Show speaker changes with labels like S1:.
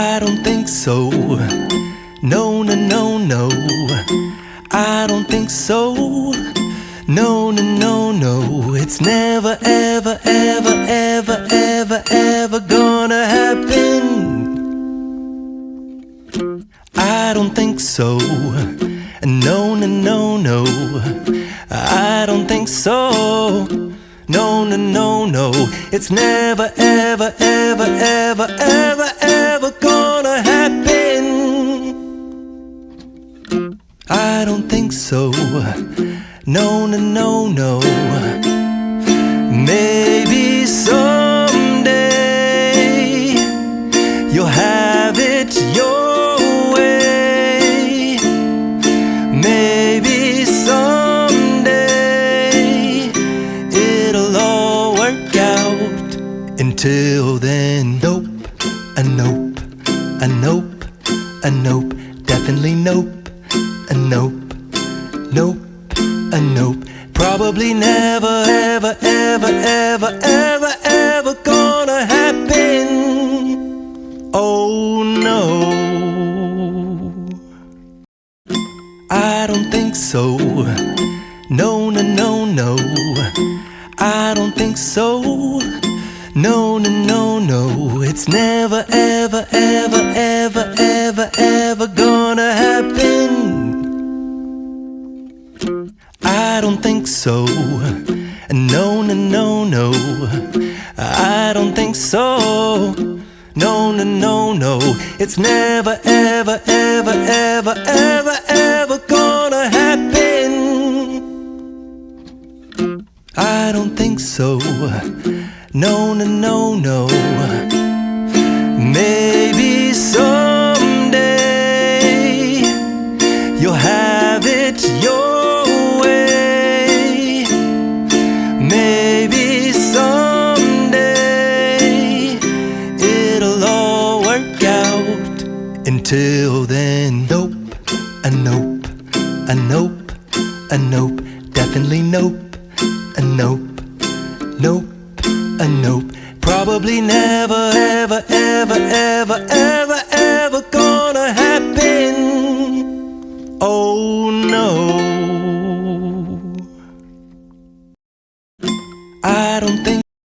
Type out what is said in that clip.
S1: I don't think so. No, no, no, no. I don't think so. No, no, no, no. It's never, ever, ever, ever, ever, ever gonna happen. I don't think so. No, no, no, no. I don't think so. No, no, no, no. It's never, ever, ever, ever, ever, ever gonna happen. I don't think so. No, no, no, no. Maybe someday you'll have it your way. Maybe someday it'll all work out. Until then, nope, a nope, a nope, a nope, definitely nope, a nope, nope, a nope. Probably never, ever, ever, ever, ever, ever gonna happen. Oh no, I don't think so. No, no, no, no. I don't think so. No, no, no, no. It's never, ever, ever, ever, ever, ever gonna happen. I don't think so. No, no, no, no. I don't think so. No, no, no, no. It's never, ever, ever, ever, ever, ever gonna happen. I don't think so. No, no, no, no. Maybe someday you'll have it your way. Maybe someday it'll all work out. Until then, nope, a nope, a nope, a nope, definitely nope, a nope, nope, a nope. Probably never, ever, ever, ever, ever, ever